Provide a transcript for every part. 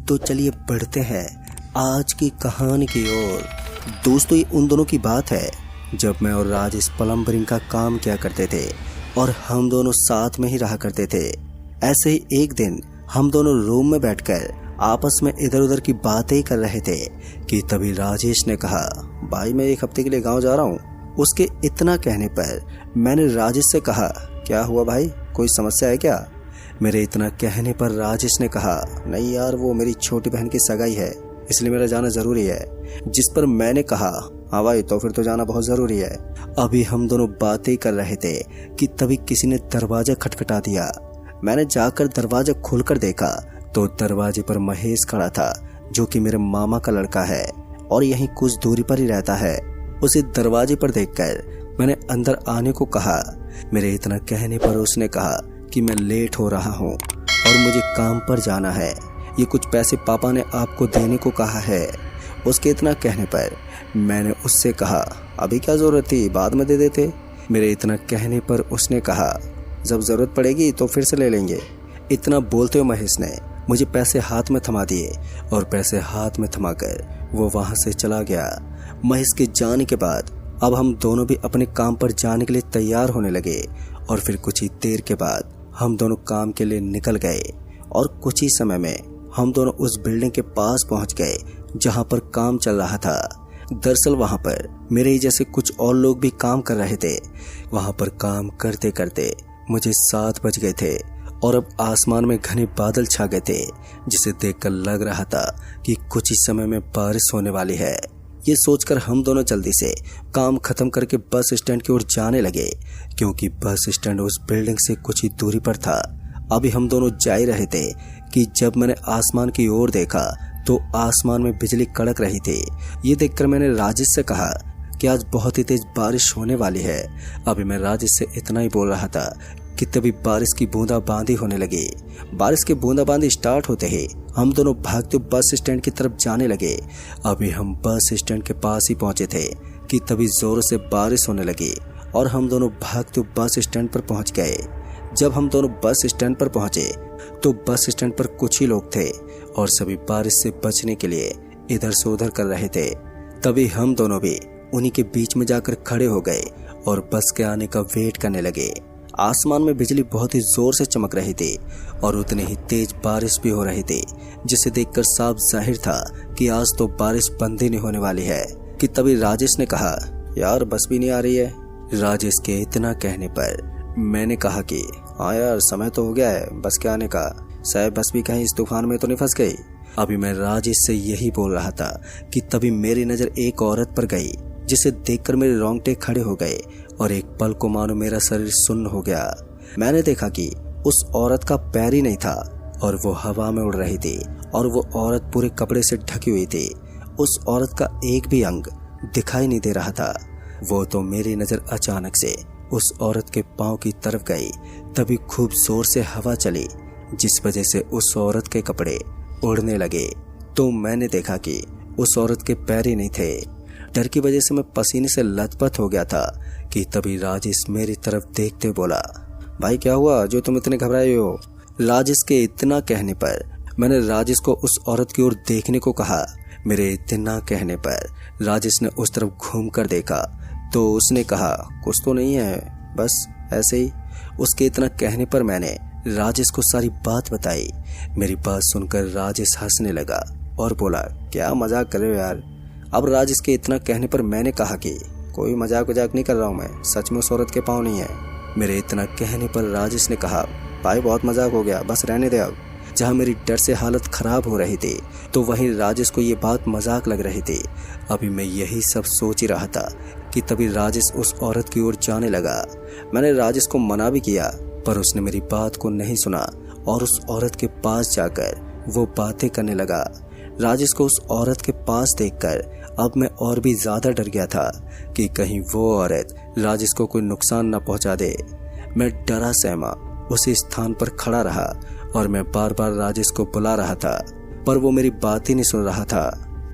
तो चलिए बढ़ते हैं आज की कहानी की ओर। दोस्तों, ये उन दोनों की बात है जब मैं और राजेश प्लम्बरिंग का काम किया करते थे और हम दोनों साथ में ही रहा करते थे। ऐसे ही एक दिन हम दोनों रूम में बैठकर आपस में इधर उधर की बातें कर रहे थे कि तभी राजेश ने कहा, भाई मैं 1 हफ्ते के लिए गांव जा रहा हूँ। उसके इतना कहने पर मैंने राजेश से कहा, क्या हुआ भाई, कोई समस्या है क्या? मेरे इतना कहने पर राजेश ने कहा, नहीं यार, वो मेरी छोटी बहन की सगाई है, इसलिए मेरा जाना जरूरी है। जिस पर मैंने कहा, हाँ भाई, तो फिर तो जाना बहुत जरूरी है। अभी हम दोनों बातें कर रहे थे कि तभी किसी ने दरवाजा खटखटा दिया। मैंने जाकर दरवाजा खोलकर देखा तो दरवाजे पर महेश खड़ा था, जो कि मेरे मामा का लड़का है और यहीं कुछ दूरी पर ही रहता है। उसे दरवाजे पर देखकर मैंने अंदर आने को कहा। मेरे इतना कहने पर उसने कहा कि मैं लेट हो रहा हूँ और मुझे काम पर जाना है, ये कुछ पैसे पापा ने आपको देने को कहा है। उसके इतना कहने पर मैंने उससे कहा, अभी क्या जरूरत थी, बाद में दे देते। मेरे इतना कहने पर उसने कहा, जब जरूरत पड़ेगी तो फिर से ले लेंगे। इतना बोलते हुए महेश ने मुझे पैसे हाथ में थमा दिए और पैसे हाथ में थमाकर वो वहां से चला गया। महेश के जाने के बाद अब हम दोनों भी अपने काम पर जाने के लिए तैयार होने लगे और फिर कुछ ही देर के बाद हम दोनों काम के लिए निकल गए और कुछ ही समय में हम दोनों उस बिल्डिंग के पास पहुंच गए जहां पर काम चल रहा था। दरअसल वहां पर मेरे ही जैसे कुछ और लोग भी काम कर रहे थे। वहां पर काम करते करते मुझे 7 बज गए थे और अब आसमान में घने बादल छा गए थे, जिसे देखकर लग रहा था कि कुछ ही समय में बारिश होने वाली है। ये सोचकर हम दोनों जल्दी से काम खत्म करके बस स्टैंड की ओर जाने लगे, क्योंकि बस स्टैंड उस बिल्डिंग से कुछ ही दूरी पर था। अभी हम दोनों जा ही रहे थे कि जब मैंने आसमान की ओर देखा तो आसमान में बिजली कड़क रही थी। ये देखकर मैंने राजेश से कहा कि आज बहुत ही तेज बारिश होने वाली है। अभी मैं राजेश से इतना ही बोल रहा था कि तभी बारिश की बूंदाबांदी होने लगी। बारिश की बूंदाबांदी स्टार्ट होते ही हम दोनों भागते बस स्टैंड की तरफ जाने लगे। अभी हम बस स्टैंड के पास ही पहुंचे थे कि तभी जोरों से बारिश होने लगी और हम दोनों भागते बस स्टैंड पर पहुंच गए। जब हम दोनों बस स्टैंड पर पहुंचे तो बस स्टैंड पर कुछ ही लोग थे और सभी बारिश से बचने के लिए इधर से उधर कर रहे थे। तभी हम दोनों भी उन्हीं के बीच में जाकर खड़े हो गए और बस के आने का वेट करने लगे। आसमान में बिजली बहुत ही जोर से चमक रही थी और उतनी ही तेज बारिश भी हो रही थी, जिसे देखकर साफ जाहिर था कि आज तो बारिश बंद ही नहीं होने वाली है। कि तभी राजेश ने कहा, यार बस भी नहीं आ रही है। राजेश के इतना कहने पर मैंने कहा कि हाँ यार, समय तो हो गया है बस के आने का, शायद बस भी कहीं इस तूफान में तो नहीं फंस गई। अभी मैं राजेश से यही बोल रहा था कि तभी मेरी नजर एक औरत पर गई, जिसे देखकर मेरे रोंगटे खड़े हो गए और एक पल को मानो मेरा शरीर सुन्न हो गया। मैंने देखा कि उस औरत का पैर ही नहीं था और वो हवा में उड़ रही थी और वो औरत पूरे कपड़े से ढकी हुई थी। उस औरत का एक भी अंग दिखाई नहीं दे रहा था। वो तो मेरी नजर अचानक से उस औरत के पांव की तरफ गई। तभी खूब जोर से हवा चली, जिस वजह से उस औरत के कपड़े उड़ने लगे। तो मैंने देखा कि उस औरत के पैर ही नहीं थे। डर की वजह से मैं पसीने से लथपथ हो गया था कि तभी राजेश मेरी तरफ देखते बोला, भाई क्या हुआ जो तुम इतने घबराए हो? राजेश के इतना कहने पर मैंने राजेश को उस औरत की ओर देखने को कहा। मेरे इतना कहने पर राजेश ने उस तरफ घूम कर देखा तो उसने कहा, कुछ तो नहीं है, बस ऐसे ही। उसके इतना कहने पर मैंने राजेश को सारी बात बताई। मेरी बात सुनकर राजेश हंसने लगा और बोला, क्या मजाक कर रहे हो यार? अब राजेश के इतना कहने पर मैंने कहा कि कोई मजाक वजाक नहीं कर रहा हूँ मैं, सच में उस औरत के पाँव नहीं है। मेरे इतना कहने पर राजेश ने कहा, भाई बहुत मजाक हो गया, बस रहने दे अब। जहाँ मेरी डर से हालत खराब हो रही थी तो वहीं राजेश को ये बात मजाक लग रही थी। अभी मैं यही सब सोच ही रहा था कि तभी राजेश उस औरत की ओर जाने लगा। मैंने राजेश को मना भी किया पर उसने मेरी बात को नहीं सुना और उस औरत के पास जाकर वो बातें करने लगा। राजेश को उस औरत के पास देखकर अब मैं और भी ज्यादा डर गया था कि कहीं वो औरत राजेश को कोई नुकसान न पहुंचा दे। मैं डरा सहमा उसी स्थान पर खड़ा रहा और मैं बार बार राजेश को बुला रहा था, पर वो मेरी बात ही नहीं सुन रहा था।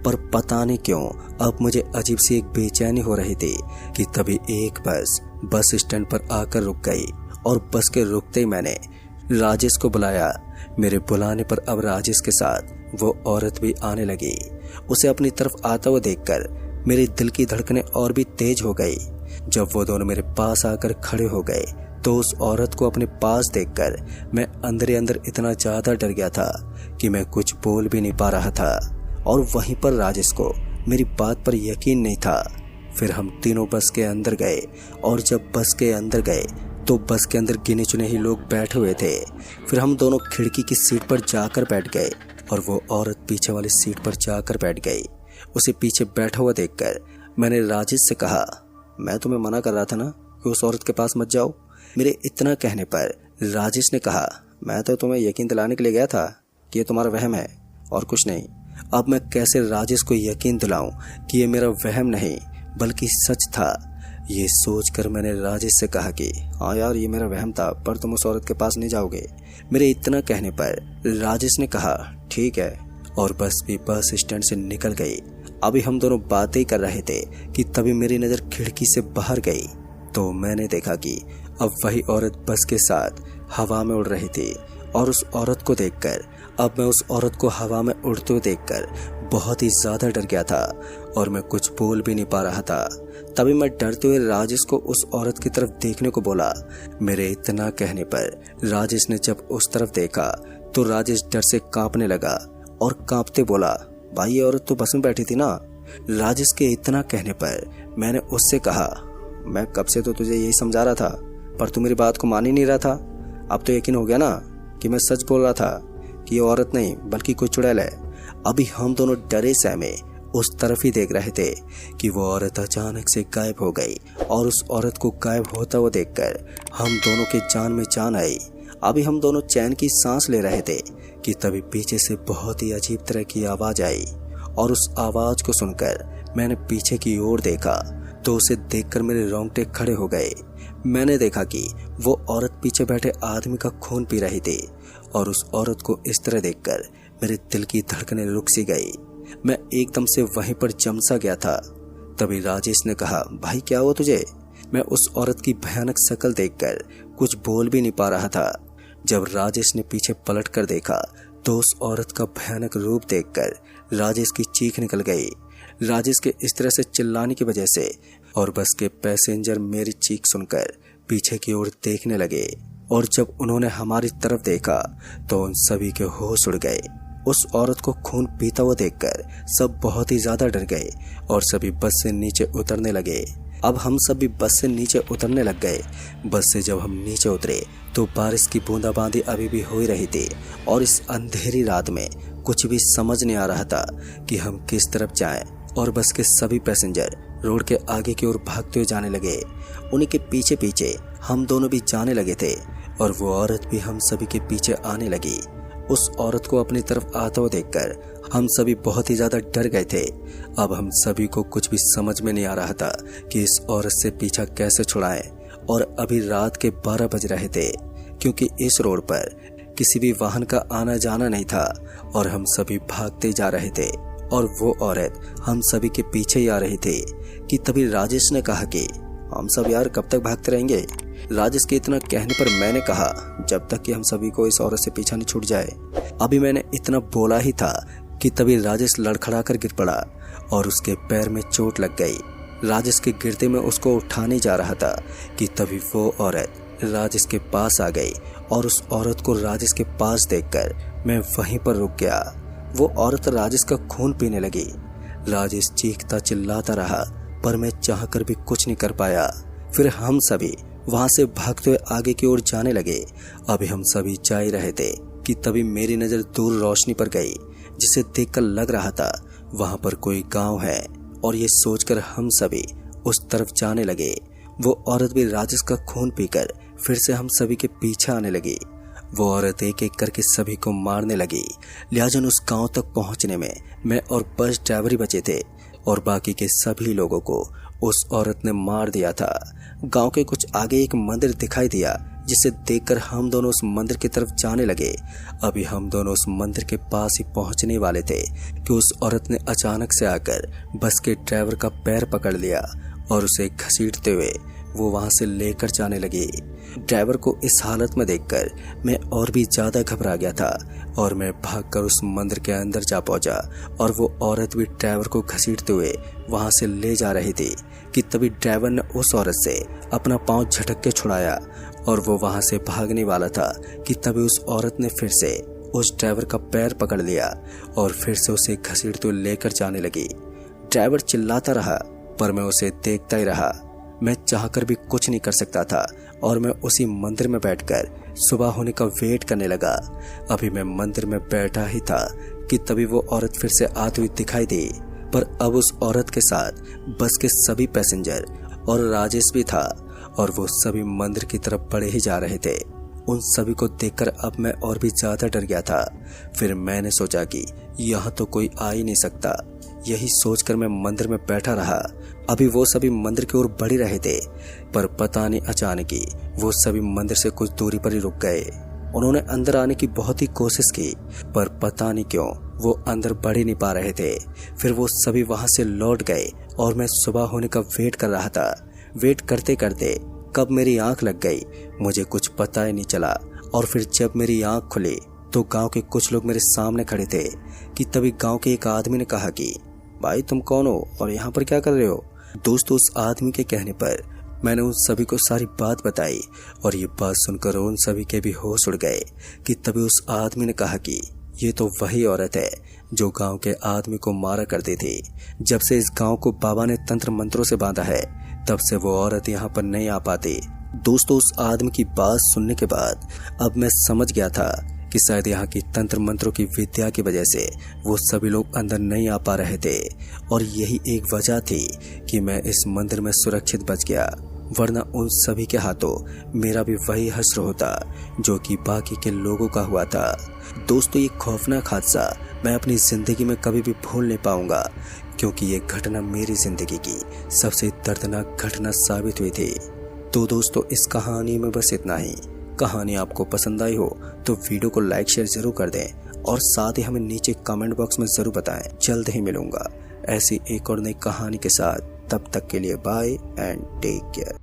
पर पता नहीं क्यों अब मुझे अजीब सी एक बेचैनी हो रही थी कि तभी एक बस स्टैंड पर आकर रुक गई और बस के रुकते ही मैंने राजेश को बुलाया। मेरे बुलाने पर अब राजेश के साथ वो औरत भी आने लगी। उसे अपनी तरफ आता हुआ देखकर मेरे दिल की धड़कनें और भी तेज हो गई। जब वो दोनों मेरे पास आकर खड़े हो गए तो उस औरत को अपने पास देखकर मैं अंदर ही अंदर इतना ज्यादा डर गया था कि मैं कुछ बोल भी नहीं पा रहा था। और वहीं पर राजेश को मेरी बात पर यकीन नहीं था। फिर हम तीनों बस के अंदर गए और जब बस के अंदर गए तो बस के अंदर गिने चुने ही लोग बैठे हुए थे। फिर हम दोनों खिड़की की सीट पर जाकर बैठ गए और वो औरत पीछे वाली सीट पर जाकर बैठ गई। उसे पीछे बैठा हुआ देखकर मैंने राजेश से कहा, मैं तुम्हें मना कर रहा था ना कि उस औरत के पास मत जाओ। मेरे इतना कहने पर राजेश ने कहा, मैं तो तुम्हें यकीन दिलाने के लिए गया था कि ये तुम्हारा वहम है और कुछ नहीं। अब मैं कैसे राजेश को यकीन दिलाऊं कि ये मेरा वहम नहीं बल्कि सच था। ये सोचकर मैंने राजेश से कहा कि हाँ यार, ये मेरा वहम था, पर तुम उस औरत के पास नहीं जाओगे। मेरे इतना कहने पर राजेश ने कहा ठीक है, और बस भी बस स्टैंड से निकल गई। अभी हम दोनों बातें कर रहे थे कि तभी मेरी नजर खिड़की से बाहर गई तो मैंने देखा कि अब वही औरत बस के साथ हवा में उड़ रही थी। और उस औरत को देखकर अब मैं उस औरत को हवा में उड़ते हुए देखकर बहुत ही ज्यादा डर गया था और मैं कुछ बोल भी नहीं पा रहा था। तभी मैं डरते हुए राजेश को उस औरत की तरफ देखने को बोला। मेरे इतना कहने पर राजेश ने जब उस तरफ देखा तो राजेश डर से कांपने लगा और कांपते बोला, भाई ये औरत तो बस में बैठी थी ना। राजेश के इतना कहने पर मैंने उससे कहा, मैं कब से तो तुझे यही समझा रहा था पर तू मेरी बात को मान ही नहीं रहा था। अब तो यकीन हो गया ना कि मैं सच बोल रहा था कि ये औरत नहीं बल्कि कोई चुड़ैल है। अभी हम दोनों डरे सहमे उस तरफ ही देख रहे थे कि वो औरत अचानक से गायब हो गई। और उस औरत को गायब होता हुआ देखकर हम दोनों के जान में जान आई। अभी हम दोनों चैन की सांस ले रहे थे कि तभी पीछे से बहुत ही अजीब तरह की आवाज आई। और उस आवाज को सुनकर मैंने पीछे की ओर देखा तो उसे देखकर मेरे रोंगटे खड़े हो गए। मैंने देखा कि वो औरत पीछे बैठे आदमी का खून पी रही थी। और उस औरत को इस तरह देखकर मेरे दिल की धड़कनें रुक सी गई। मैं एकदम से वहीं पर जम सा गया था। तभी राजेश ने कहा, भाई क्या हुआ तुझे? मैं उस औरत की भयानक शक्ल देखकर कुछ बोल भी नहीं पा रहा था। जब राजेश ने पीछे पलट कर देखा तो उस औरत का भयानक रूप देखकर राजेश की चीख निकल गई। राजेश के इस तरह से चिल्लाने की वजह से और बस के पैसेंजर मेरी चीख सुनकर पीछे की ओर देखने लगे। और जब उन्होंने हमारी तरफ देखा तो उन सभी के होश उड़ गए। उस औरत को खून पीता हुआ देखकर सब बहुत ही ज्यादा डर गए और सभी बस से नीचे उतरने लगे। अब हम सभी बस से नीचे उतरने लग गए। बस से जब हम नीचे उतरे तो बारिश की बूंदाबांदी अभी भी हो ही रही थी और इस अंधेरी रात में कुछ भी समझ नहीं आ रहा था कि हम किस तरफ जाएं। और बस के सभी पैसेंजर रोड के आगे की ओर भागते हुए जाने लगे। उन्हीं के पीछे पीछे हम दोनों भी जाने लगे थे और वो औरत भी हम सभी के पीछे आने लगी। उस औरत को अपनी तरफ आता हुआ देखकर हम सभी बहुत ही ज्यादा डर गए थे। अब हम सभी को कुछ भी समझ में नहीं आ रहा था कि इस औरत से पीछा कैसे छुड़ाएं। और अभी रात के 12 बज रहे थे क्योंकि इस रोड पर किसी भी वाहन का आना जाना नहीं था और हम सभी भागते जा रहे थे। और वो औरत हम सभी के पीछे ही आ रही थी कि तभी राजेश ने कहा कि हम सब यार कब तक भागते रहेंगे। राजेश के इतना कहने पर मैंने कहा, जब तक कि हम सभी को इस औरत से पीछा नहीं छूट जाए। अभी मैंने इतना बोला ही था कि तभी राजेश लड़खड़ा कर गिर पड़ा और उसके पैर में चोट लग गई। राजेश के गिरते में उसको उठाने जा रहा था कि तभी वो औरत राजेश के पास आ गई। और उस औरत को राजेश के पास देखकर मैं वहीं पर रुक गया। वो औरत राजेश का खून पीने लगी। राजेश चीखता चिल्लाता रहा पर मैं चाहकर भी कुछ नहीं कर पाया। फिर हम सभी वहां से भागते हुए आगे की ओर जाने लगे। अभी हम सभी जा ही रहे थे कि तभी मेरी नजर दूर रोशनी पर गई जिसे देखकर लग रहा था वहां पर कोई गांव है। और ये सोचकर हम सभी उस तरफ जाने लगे। वो औरत भी राजेश का खून पीकर फिर से हम सभी के पीछे आने लगी। वो औरत एक एक करके सभी को मारने लगी। लिहाजा उस गांव तक पहुंचने में मैं और बस ड्राइवर ही बचे थे और बाकी के सभी लोगों को उस औरत ने मार दिया था। गांव के कुछ आगे एक मंदिर दिखाई दिया जिसे देखकर हम दोनों उस मंदिर की तरफ जाने लगे। अभी हम दोनों उस मंदिर के पास ही पहुंचने वाले थे कि उस औरत ने अचानक से आकर बस के ड्राइवर का पैर पकड़ लिया और उसे घसीटते हुए वो वहां से लेकर जाने लगी। ड्राइवर को इस हालत में देखकर मैं और भी ज्यादा घबरा गया था और मैं भागकर उस मंदिर के अंदर जा पहुंचा और वो औरत भी ड्राइवर को घसीटते हुए वहां से ले जा रही थी कि तभी ड्राइवर ने उस औरत से अपना पांव झटक के छुड़ाया और वो वहां से भागने वाला था कि तभी उस औरत ने फिर से उस ड्राइवर का पैर पकड़ लिया और फिर से उसे घसीटते हुए लेकर जाने लगी। ड्राइवर चिल्लाता रहा पर मैं उसे देखता ही रहा। मैं चाहकर भी कुछ नहीं कर सकता था और मैं उसी मंदिर में बैठकर सुबह होने का वेट करने लगा। अभी मैं मंदिर में बैठा ही था कि तभी वो औरत फिर से आती हुई दिखाई दी, पर अब उस औरत के साथ बस के सभी पैसेंजर और राजेश भी था और वो सभी मंदिर की तरफ बढ़े ही जा रहे थे। उन सभी को देखकर अब मैं और भी ज्यादा डर गया था। फिर मैंने सोचा कि यहाँ तो कोई आ ही नहीं सकता। यही सोचकर मैं मंदिर में बैठा रहा। अभी वो सभी मंदिर की ओर बढ़ रहे थे, पर पता नहीं अचानक ही वो सभी मंदिर से कुछ दूरी पर ही रुक गए। उन्होंने अंदर आने की बहुत ही कोशिश की, पर पता नहीं क्यों वो अंदर बढ़ ही नहीं पा रहे थे। फिर वो सभी वहां से लौट गए और मैं सुबह होने का वेट कर रहा था। वेट करते करते कब मेरी आंख लग गई मुझे कुछ पता ही नहीं चला। और फिर जब मेरी आंख खुली तो गांव के कुछ लोग मेरे सामने खड़े थे कि तभी गांव के एक आदमी ने कहा कि भाई तुम कौन हो और यहाँ पर क्या कर रहे हो। दोस्तों, उस आदमी के कहने पर मैंने उन सभी को सारी बात बताई और ये बात सुनकर उन सभी के भी होश उड़ गए कि तभी उस आदमी ने कहा कि ये तो वही औरत है जो गांव के आदमी को मारा करती थी। जब से इस गांव को बाबा ने तंत्र मंत्रों से बांधा है तब से वो औरत यहाँ पर नहीं आ पाती। दोस्तों, उस आदमी की बात सुनने के बाद अब मैं समझ गया था कि शायद यहाँ की तंत्र मंत्रों की विद्या की वजह से वो सभी लोग अंदर नहीं आ पा रहे थे और यही एक वजह थी कि मैं इस मंदिर में सुरक्षित बच गया, वरना उन सभी के हाथों मेरा भी वही हश्र होता जो कि बाकी के लोगों का हुआ था। दोस्तों, ये खौफनाक हादसा मैं अपनी जिंदगी में कभी भी भूल नहीं पाऊंगा, क्योंकि ये घटना मेरी जिंदगी की सबसे दर्दनाक घटना साबित हुई थी। तो दोस्तों, इस कहानी में बस इतना ही। कहानी आपको पसंद आई हो तो वीडियो को लाइक शेयर जरूर कर दें और साथ ही हमें नीचे कमेंट बॉक्स में जरूर बताएं। जल्द ही मिलूंगा ऐसी एक और नई कहानी के साथ। तब तक के लिए बाय एंड टेक केयर।